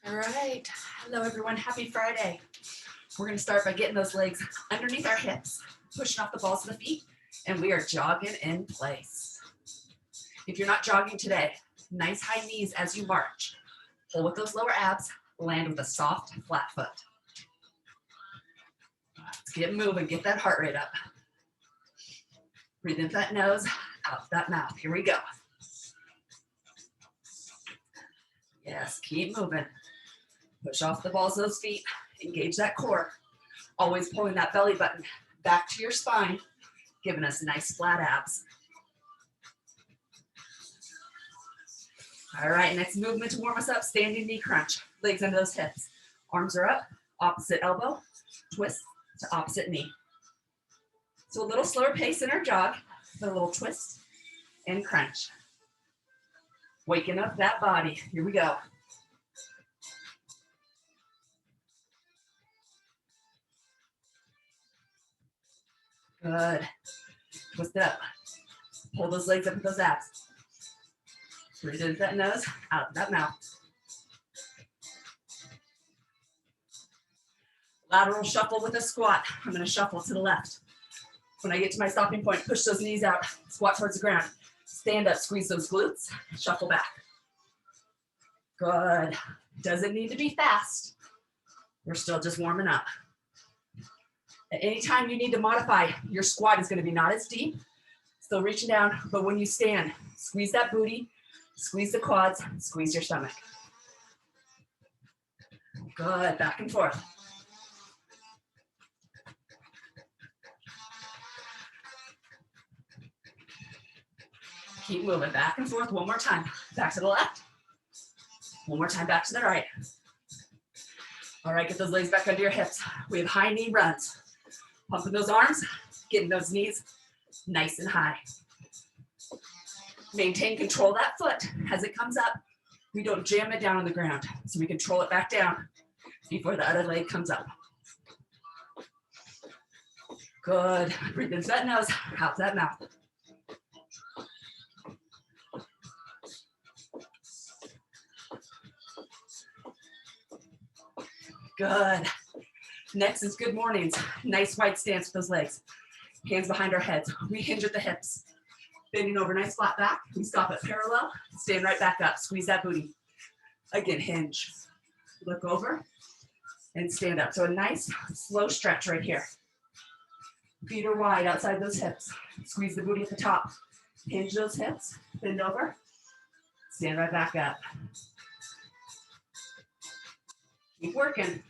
All right. Hello, everyone. Happy Friday. We're going to start by getting those legs underneath our hips, pushing off the balls of the feet, and we are jogging in place. If you're not jogging today, nice high knees as you march. Pull with those lower abs, land with a soft, flat foot. Let's get moving, get that heart rate up. Breathe in that nose, out that mouth. Here we go. Yes, keep moving. Push off the balls of those feet, engage that core. Always pulling that belly button back to your spine, giving us nice flat abs. All right, next movement to warm us up, standing knee crunch. Legs under those hips. Arms are up, opposite elbow, twist to opposite knee. So a little slower pace in our jog, but a little twist and crunch. Waking up that body. Here we go. Good. Twist it up. Pull those legs up with those abs. Breathe in that nose, out that mouth. Lateral shuffle with a squat. I'm going to shuffle to the left. When I get to my stopping point, push those knees out, squat towards the ground. Stand up, squeeze those glutes, shuffle back. Good. Doesn't need to be fast. We're still just warming up. At any time you need to modify, your squat is going to be not as deep, still reaching down, but when you stand, squeeze that booty, squeeze the quads, squeeze your stomach. Good, back and forth. Keep moving back and forth one more time. Back to the left. One more time, back to the right. All right, get those legs back under your hips. We have high knee runs. Pumping those arms, getting those knees nice and high. Maintain control of that foot as it comes up. We don't jam it down on the ground, so we control it back down before the other leg comes up. Good. Breathe into that nose, out that mouth. Good. Next is good mornings. Nice wide stance with those legs. Hands behind our heads. We hinge at the hips. Bending over, nice flat back. We stop at parallel. Stand right back up. Squeeze that booty. Again, hinge. Look over and stand up. So a nice slow stretch right here. Feet are wide outside those hips. Squeeze the booty at the top. Hinge those hips. Bend over. Stand right back up. Keep working.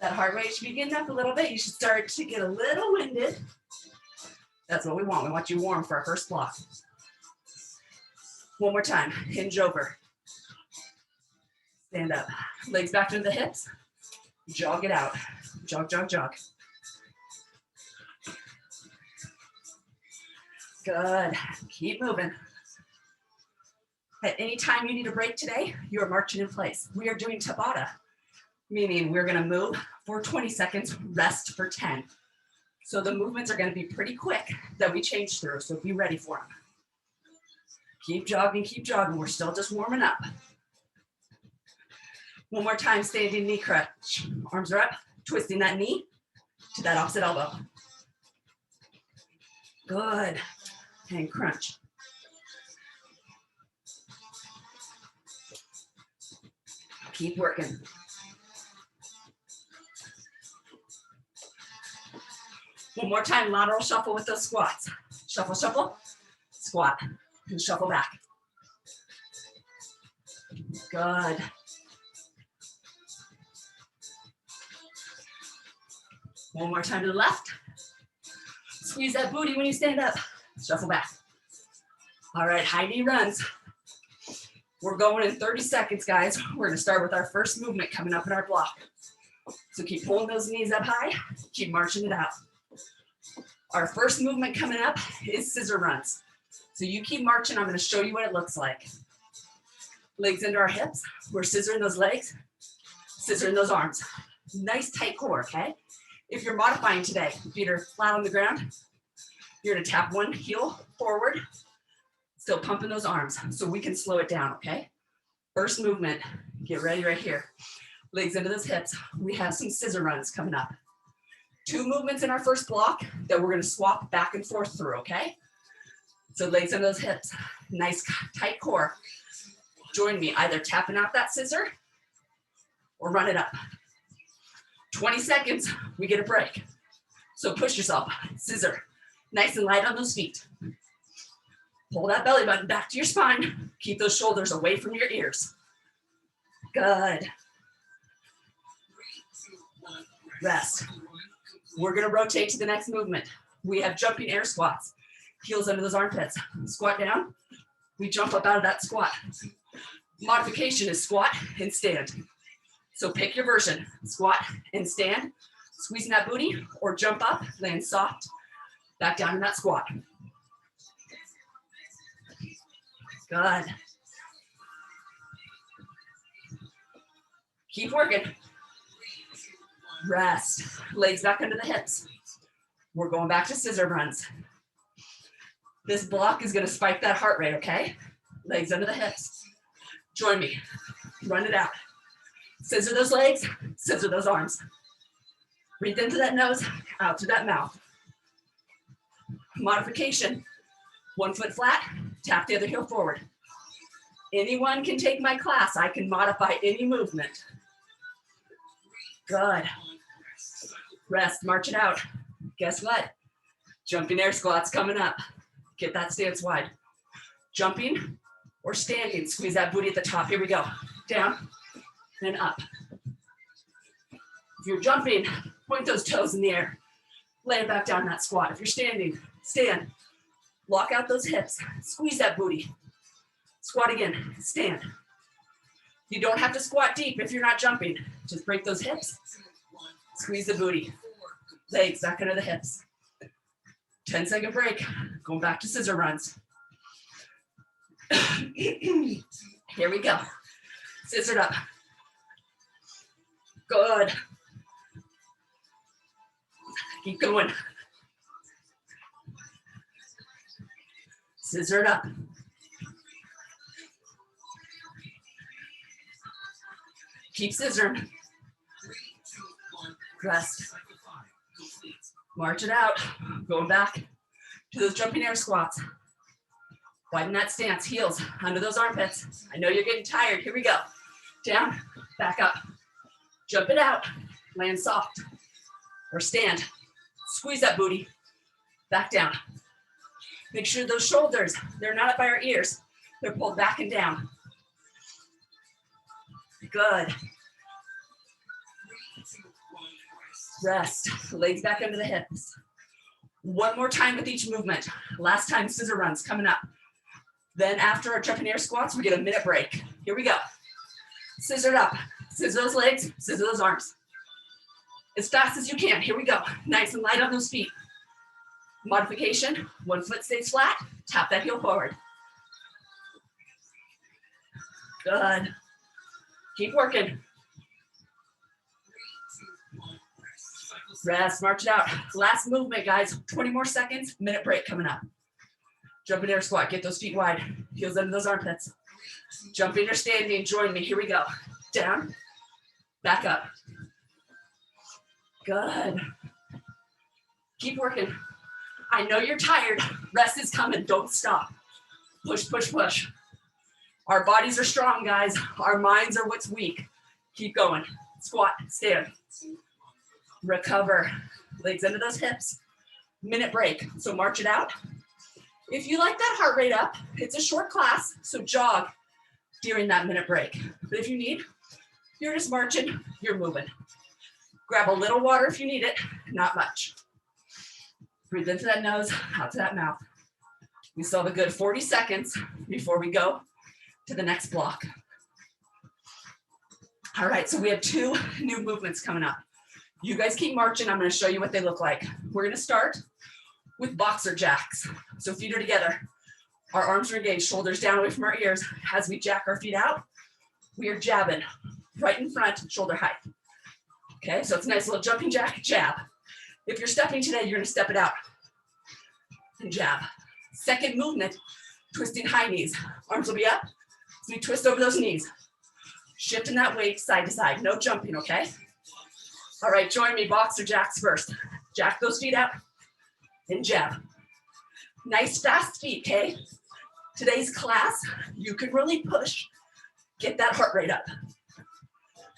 That heart rate should be getting up a little bit. You should start to get a little winded. That's what we want. We want you warm for our first block. One more time. Hinge over. Stand up. Legs back into the hips. Jog it out. Jog, jog, jog. Good. Keep moving. At any time you need a break today, you are marching in place. We are doing Tabata, meaning we're going to move for 20 seconds, rest for 10. So the movements are going to be pretty quick that we change through, so be ready for them. Keep jogging, keep jogging. We're still just warming up. One more time, standing knee crunch. Arms are up, twisting that knee to that opposite elbow. Good. And crunch. Keep working. One more time, lateral shuffle with those squats. Shuffle, shuffle, squat, and shuffle back. Good. One more time to the left. Squeeze that booty when you stand up. Shuffle back. All right, high knee runs. We're going in 30 seconds, guys. We're gonna start with our first movement coming up in our block. So keep pulling those knees up high, keep marching it out. Our first movement coming up is scissor runs. So you keep marching, I'm gonna show you what it looks like. Legs into our hips, we're scissoring those legs, scissoring those arms. Nice tight core, okay? If you're modifying today, feet are flat on the ground, you're gonna tap one heel forward, Still pumping those arms so we can slow it down, okay? First movement, get ready right here. Legs into those hips. We have some scissor runs coming up. 2 movements in our first block that we're gonna swap back and forth through, okay? So legs into those hips, nice tight core. Join me, either tapping out that scissor or run it up. 20 seconds, we get a break. So push yourself, scissor, nice and light on those feet. Pull that belly button back to your spine. Keep those shoulders away from your ears. Good. Rest. We're gonna rotate to the next movement. We have jumping air squats. Heels under those armpits. Squat down. We jump up out of that squat. Modification is squat and stand. So pick your version. Squat and stand. Squeezing that booty or jump up, land soft. Back down in that squat. Good. Keep working. Rest. Legs back under the hips. We're going back to scissor runs. This block is going to spike that heart rate, okay? Legs under the hips. Join me. Run it out. Scissor those legs, scissor those arms. Breathe into that nose, out through that mouth. Modification. 1 foot flat, tap the other heel forward. Anyone can take my class. I can modify any movement. Good. Rest, march it out. Guess what? Jumping air squats coming up. Get that stance wide. Jumping or standing. Squeeze that booty at the top. Here we go. Down and up. If you're jumping, point those toes in the air. Lay it back down in that squat. If you're standing, stand. Lock out those hips. Squeeze that booty. Squat again. Stand. You don't have to squat deep if you're not jumping. Just break those hips. Squeeze the booty. Legs back under the hips. 10-second break. Going back to scissor runs. Here we go. Scissored up. Good. Keep going. Scissor it up. Keep scissoring. Rest. March it out. Going back to those jumping air squats. Widen that stance. Heels under those armpits. I know you're getting tired. Here we go. Down, back up. Jump it out. Land soft. Or stand. Squeeze that booty. Back down. Make sure those shoulders, they're not up by our ears. They're pulled back and down. Good. Rest. Legs back under the hips. One more time with each movement. Last time, scissor runs coming up. Then after our jumping air squats, we get a minute break. Here we go. Scissor it up. Scissor those legs. Scissor those arms. As fast as you can. Here we go. Nice and light on those feet. Modification. 1 foot stays flat. Tap that heel forward. Good. Keep working. Rest, march it out. Last movement, guys. 20 more seconds. Minute break coming up. Jumping air squat. Get those feet wide. Heels under those armpits. Jumping or standing. Join me. Here we go. Down. Back up. Good. Keep working. I know you're tired. Rest is coming. Don't stop. Push, push, push. Our bodies are strong, guys. Our minds are what's weak. Keep going. Squat, stand. Recover. Legs under those hips. Minute break. So march it out. If you like that heart rate up, it's a short class, so jog during that minute break. But if you need, you're just marching, you're moving. Grab a little water if you need it, not much. Breathe into that nose, out to that mouth. We still have a good 40 seconds before we go to the next block. All right, so we have 2 new movements coming up. You guys keep marching. I'm going to show you what they look like. We're going to start with boxer jacks. So feet are together. Our arms are engaged, shoulders down away from our ears. As we jack our feet out, we are jabbing right in front, shoulder height. Okay, so it's a nice little jumping jack, jab. If you're stepping today, you're going to step it out and jab. Second movement, Twisting high knees. Arms will be up. As we twist over those knees. Shifting that weight side to side. No jumping, okay? All right, join me, boxer jacks first. Jack those feet out and jab. Nice fast feet, okay? Today's class, you can really push. Get that heart rate up.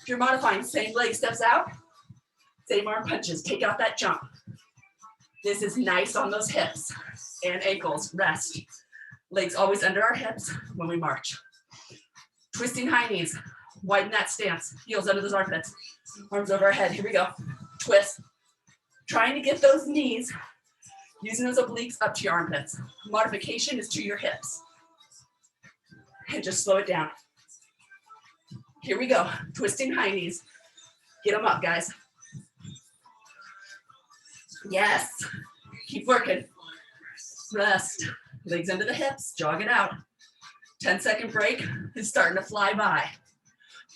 If you're modifying, same leg steps out, same arm punches. Take out that jump. This is nice on those hips and ankles. Rest. Legs always under our hips when we march. Twisting high knees. Widen that stance. Heels under those armpits. Arms over our head. Here we go. Twist. Trying to get those knees, using those obliques up to your armpits. Modification is to your hips. And just slow it down. Here we go. Twisting high knees. Get them up, guys. Yes. Keep working. Rest. Legs under the hips. Jog it out. 10-second break is starting to fly by.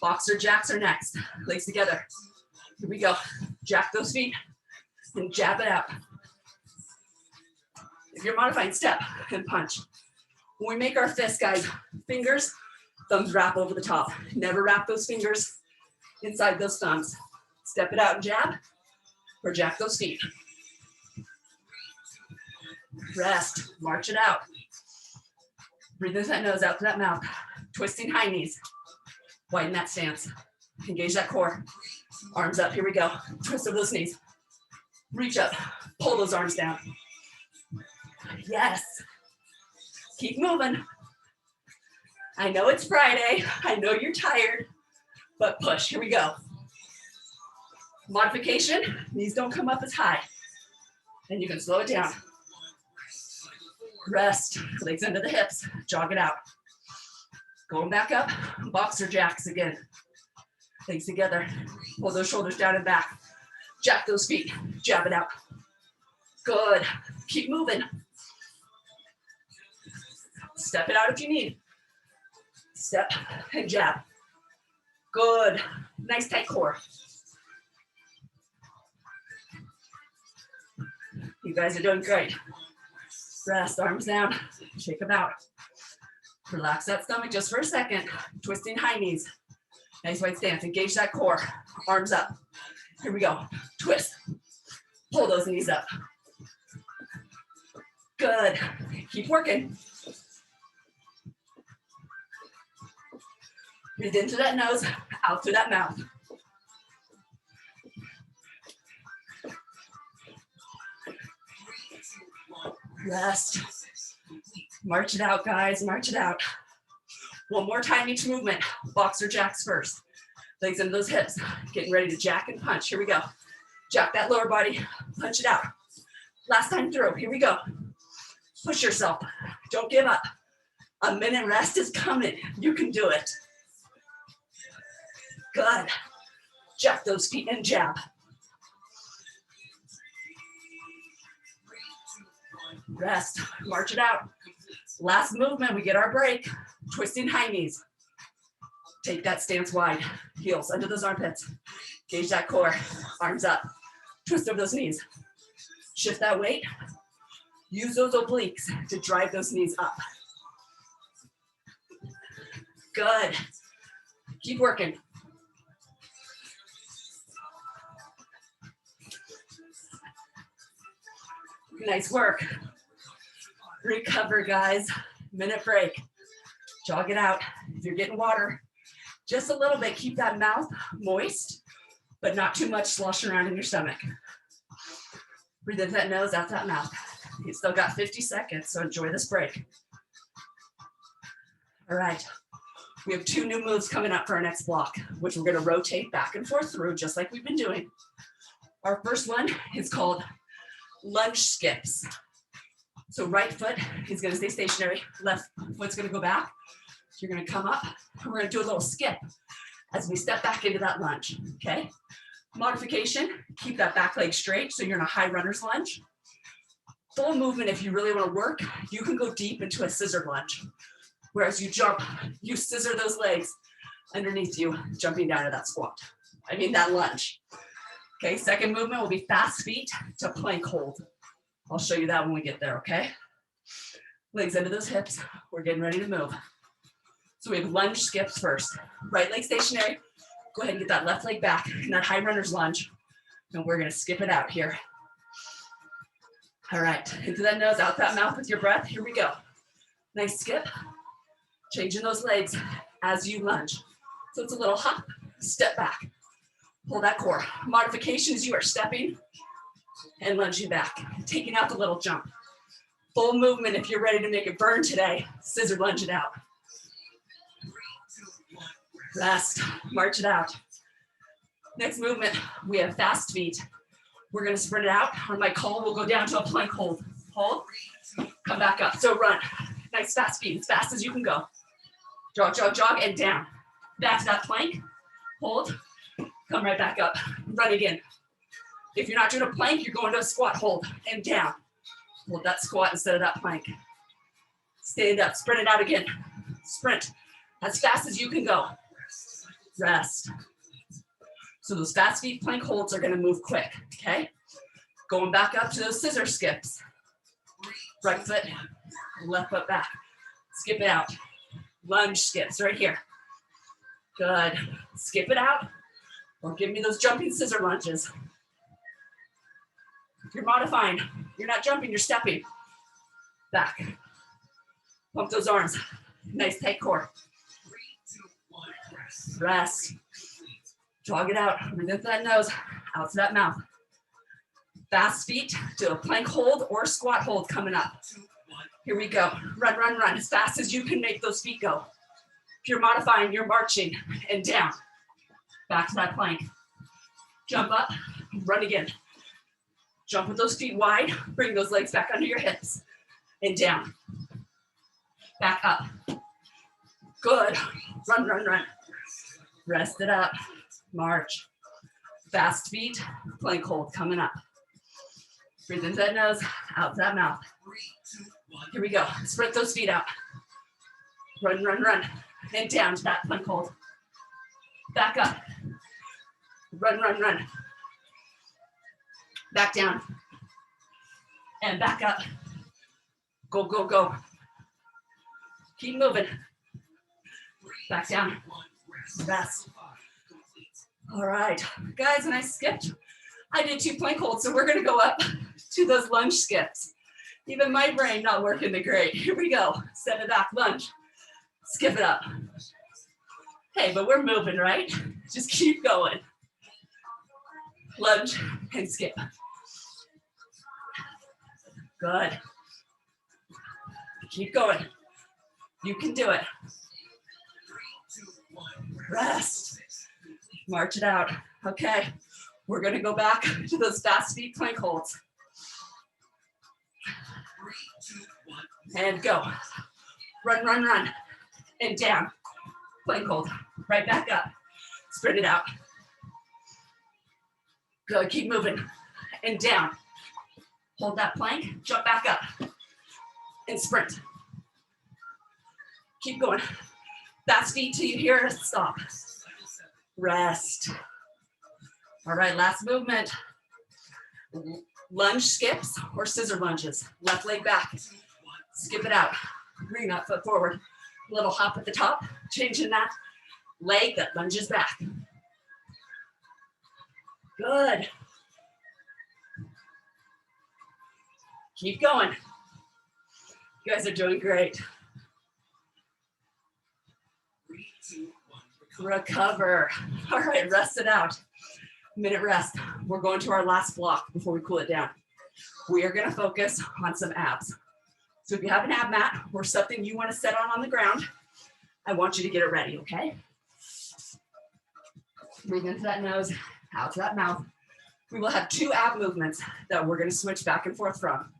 Boxer jacks are next. Legs together. Here we go. Jack those feet and jab it out. If you're modifying, step and punch. When we make our fists, guys, fingers, thumbs wrap over the top. Never wrap those fingers inside those thumbs. Step it out and jab, or jack those feet. Rest, march it out. Breathe into that nose, out to that mouth. Twisting high knees. Widen that stance. Engage that core. Arms up, here we go. Twist over those knees. Reach up, pull those arms down. Yes. Keep moving. I know it's Friday. I know you're tired, but push. Here we go. Modification, knees don't come up as high. And you can slow it down. Rest, legs under the hips, jog it out. Going back up, boxer jacks again. Legs together, pull those shoulders down and back. Jack those feet, jab it out. Good, keep moving. Step it out if you need. Step and jab. Good, nice tight core. You guys are doing great. Rest, arms down, shake them out. Relax that stomach just for a second. Twisting high knees. Nice wide stance, engage that core. Arms up. Here we go, twist. Pull those knees up. Good, keep working. Breathe into that nose, out through that mouth. Rest. March it out, guys, march it out. One more time each movement. Boxer jacks first. Legs into those hips. Getting ready to jack and punch. Here we go. Jack that lower body, punch it out. Last time through, here we go. Push yourself, don't give up. A minute rest is coming. You can do it. Good. Jack those feet and jab. Rest, march it out. Last movement, we get our break. Twisting high knees. Take that stance wide. Heels under those armpits. Gauge that core, arms up. Twist over those knees. Shift that weight. Use those obliques to drive those knees up. Good. Keep working. Nice work. Recover, guys. Minute break. Jog it out. If you're getting water, just a little bit. Keep that mouth moist, but not too much sloshing around in your stomach. Breathe in that nose, out that mouth. You still got 50 seconds, so enjoy this break. All right. We have 2 new moves coming up for our next block, which we're going to rotate back and forth through, just like we've been doing. Our first one is called lunge skips. So right foot is going to stay stationary. Left foot's going to go back. You're going to come up, and we're going to do a little skip as we step back into that lunge, okay? Modification, keep that back leg straight so you're in a high runner's lunge. Full movement, if you really want to work, you can go deep into a scissor lunge. Whereas you jump, you scissor those legs underneath you, jumping down to that squat. That lunge. Okay, second movement will be fast feet to plank hold. I'll show you that when we get there, okay? Legs under those hips. We're getting ready to move. So we have lunge skips first. Right leg stationary. Go ahead and get that left leg back in that high runner's lunge. And we're gonna skip it out here. All right, into that nose, out that mouth with your breath. Here we go. Nice skip. Changing those legs as you lunge. So it's a little hop, step back. Pull that core. Modifications, you are stepping and lunging back. Taking out the little jump. Full movement if you're ready to make it burn today. Scissor lunge it out. Rest, march it out. Next movement, we have fast feet. We're gonna sprint it out. On my call, we'll go down to a plank hold. Hold, come back up. So run, nice fast feet, as fast as you can go. Jog, jog, jog, and down. Back to that plank, hold, come right back up. Run again. If you're not doing a plank, you're going to a squat, hold, and down. Hold that squat instead of that plank. Stand up, sprint it out again. Sprint, as fast as you can go. Rest. So those fast feet plank holds are gonna move quick, okay? Going back up to those scissor skips. Right foot, left foot back. Skip it out. Lunge skips right here. Good. Skip it out, or give me those jumping scissor lunges. If you're modifying, you're not jumping, you're stepping. Back. Pump those arms. Nice tight core. Rest. Jog it out. Breathe into that nose, out to that mouth. Fast feet to a plank hold or squat hold coming up. Here we go. Run, run, run as fast as you can make those feet go. If you're modifying, you're marching and down. Back to that plank. Jump up, run again. Jump with those feet wide. Bring those legs back under your hips and down. Back up. Good. Run, run, run. Rest it up. March. Fast feet, plank hold coming up. Breathe into that nose, out to that mouth. Here we go. Spread those feet out. Run, run, run. And down to that plank hold. Back up. Run, run, run. Back down. And back up. Go, go, go. Keep moving. Back down. Rest. All right, guys, and I skipped. I did 2 plank holds, so we're gonna go up to those lunge skips. Even my brain not working the great. Here we go. Step it back, lunge. Skip it up. Hey, but we're moving, right? Just keep going. Lunge and skip. Good. Keep going. You can do it. Rest. March it out. Okay, we're gonna go back to those fast feet plank holds. And go. Run, run, run. And down. Plank hold. Right back up. Spread it out. Good, keep moving. And down. Hold that plank, jump back up. And sprint. Keep going. Fast feet till you hear us stop. Rest. All right, last movement. Lunge skips or scissor lunges. Left leg back. Skip it out. Bring that foot forward. Little hop at the top. Changing that leg that lunges back. Good. Keep going. You guys are doing great. Recover. All right, rest it out. Minute rest. We're going to our last block before we cool it down. We are going to focus on some abs. So if you have an ab mat or something you want to set on the ground, I want you to get it ready, okay? Breathe into that nose, out to that mouth. We will have 2 ab movements that we're going to switch back and forth from.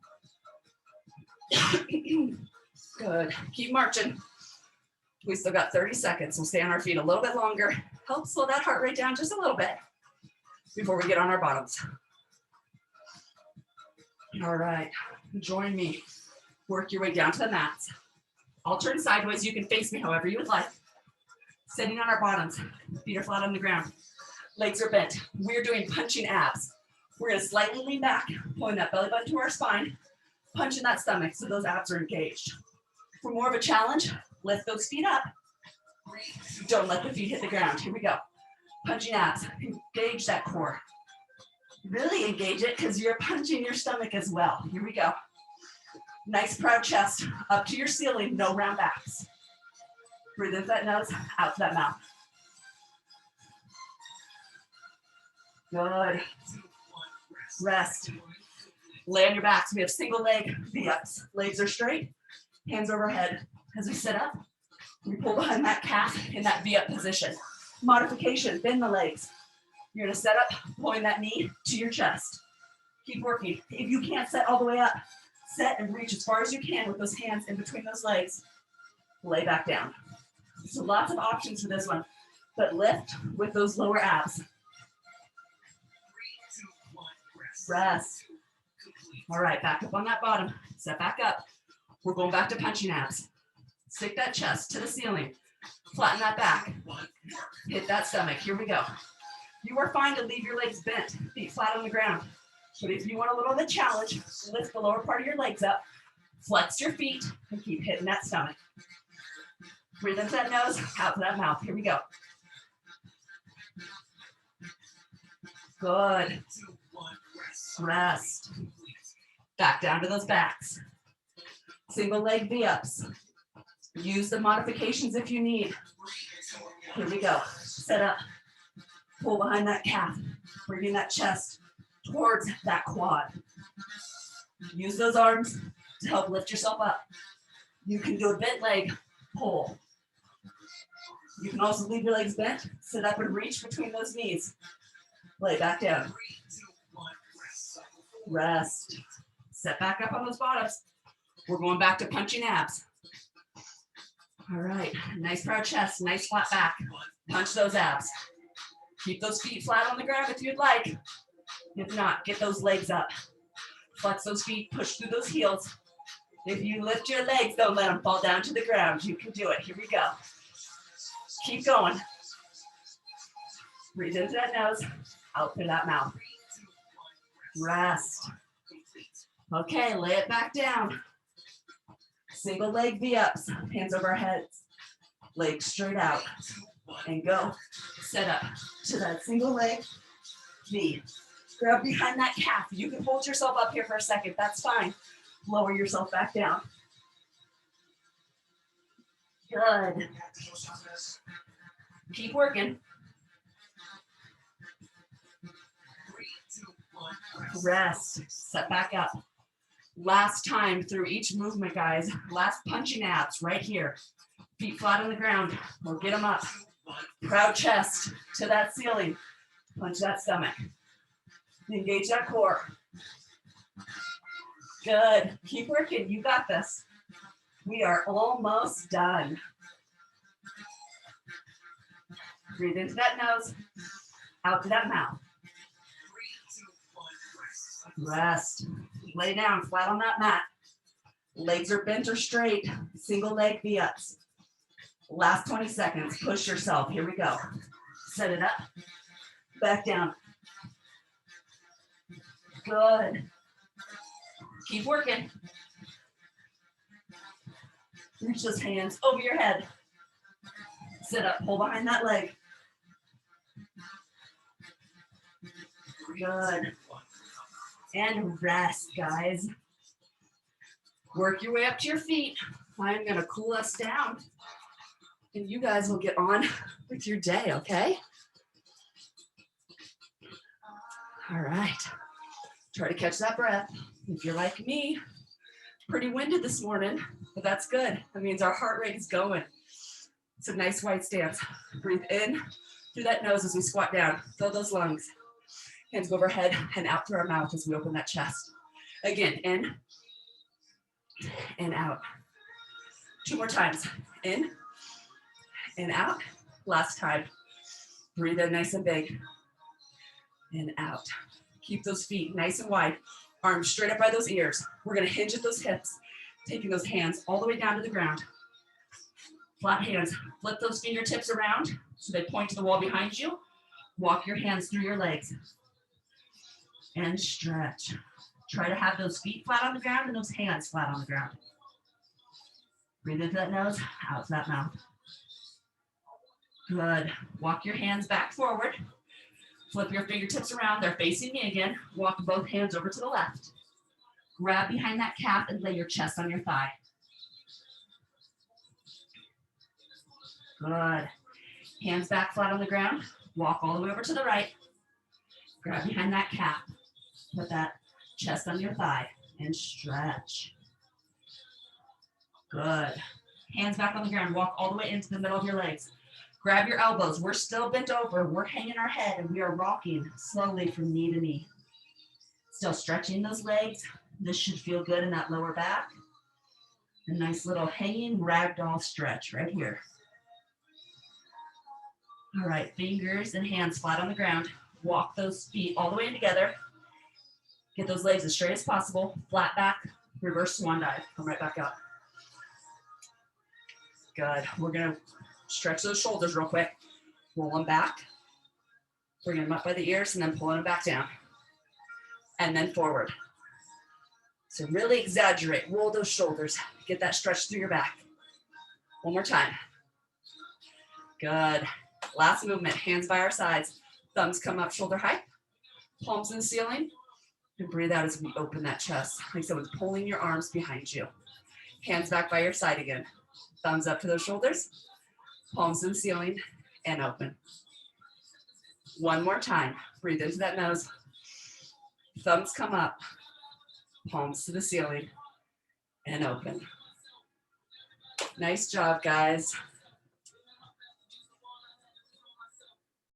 Good. Keep marching. We still got 30 seconds. We'll stay on our feet a little bit longer. Help slow that heart rate down just a little bit before we get on our bottoms. All right, join me. Work your way down to the mats. I'll turn sideways. You can face me however you would like. Sitting on our bottoms. Feet are flat on the ground. Legs are bent. We're doing punching abs. We're gonna slightly lean back, pulling that belly button to our spine, punching that stomach so those abs are engaged. For more of a challenge, lift those feet up. Don't let the feet hit the ground. Here we go. Punching abs. Engage that core. Really engage it because you're punching your stomach as well. Here we go. Nice proud chest. Up to your ceiling. No round backs. Breathe into that nose. Out to that mouth. Good. Rest. Lay on your backs. We have single leg V-ups. Legs are straight. Hands overhead. As we sit up, we pull behind that calf in that V-up position. Modification, bend the legs. You're gonna set up, pulling that knee to your chest. Keep working. If you can't set all the way up, set and reach as far as you can with those hands in between those legs. Lay back down. So lots of options for this one, but lift with those lower abs. Rest. All right, back up on that bottom. Set back up. We're going back to punching abs. Stick that chest to the ceiling. Flatten that back. Hit that stomach. Here we go. You are fine to leave your legs bent, feet flat on the ground. But if you want a little of a challenge, lift the lower part of your legs up, flex your feet, and keep hitting that stomach. Breathe into that nose, out to that mouth. Here we go. Good. Rest. Back down to those backs. Single leg V-ups. Use the modifications if you need. Here we go. Set up. Pull behind that calf. Bringing that chest towards that quad. Use those arms to help lift yourself up. You can do a bent leg pull. You can also leave your legs bent. Sit up and reach between those knees. Lay back down. Rest. Set back up on those bottoms. We're going back to punching abs. All right, nice proud chest, nice flat back. Punch those abs. Keep those feet flat on the ground if you'd like. If not, get those legs up. Flex those feet, push through those heels. If you lift your legs, don't let them fall down to the ground. You can do it. Here we go. Keep going. Breathe into that nose, out through that mouth. Rest. Okay, lay it back down. Single leg V-ups, hands over our heads. Legs straight out. And go. Set up to that single leg V. Grab behind that calf. You can hold yourself up here for a second. That's fine. Lower yourself back down. Good. Keep working. Rest. Set back up. Last time through each movement, guys. Last punching abs right here. Feet flat on the ground. We'll get them up. Proud chest to that ceiling. Punch that stomach. Engage that core. Good. Keep working. You got this. We are almost done. Breathe into that nose. Out to that mouth. Rest. Lay down flat on that mat. Legs are bent or straight. Single leg V-ups. Last 20 seconds. Push yourself. Here we go. Set it up. Back down. Good. Keep working. Reach those hands over your head. Sit up. Pull behind that leg. Good. And rest, guys. Work your way up to your feet. I'm going to cool us down. And you guys will get on with your day, okay? All right. Try to catch that breath. If you're like me, pretty winded this morning, but that's good. That means our heart rate is going. It's a nice wide stance. Breathe in through that nose as we squat down. Fill those lungs. Hands go overhead and out through our mouth as we open that chest. Again, in and out. 2 more times. In and out. Last time. Breathe in nice and big. And out. Keep those feet nice and wide. Arms straight up by those ears. We're going to hinge at those hips, taking those hands all the way down to the ground. Flat hands. Flip those fingertips around so they point to the wall behind you. Walk your hands through your legs. And stretch. Try to have those feet flat on the ground and those hands flat on the ground. Breathe into that nose, out to that mouth. Good. Walk your hands back forward. Flip your fingertips around. They're facing me again. Walk both hands over to the left. Grab behind that calf and lay your chest on your thigh. Good. Hands back flat on the ground. Walk all the way over to the right. Grab behind that calf. Put that chest on your thigh and stretch. Good. Hands back on the ground. Walk all the way into the middle of your legs. Grab your elbows. We're still bent over. We're hanging our head and we are rocking slowly from knee to knee. Still stretching those legs. This should feel good in that lower back. A nice little hanging ragdoll stretch right here. All right, fingers and hands flat on the ground. Walk those feet all the way in together. Get those legs as straight as possible. Flat back, reverse swan dive. Come right back up. Good. We're going to stretch those shoulders real quick. Roll them back. Bring them up by the ears and then pulling them back down. And then forward. So really exaggerate. Roll those shoulders. Get that stretch through your back. One more time. Good. Last movement. Hands by our sides. Thumbs come up shoulder height. Palms in the ceiling. And breathe out as we open that chest. Like someone's pulling your arms behind you. Hands back by your side again. Thumbs up to those shoulders. Palms in the ceiling and open. One more time. Breathe into that nose. Thumbs come up. Palms to the ceiling and open. Nice job, guys.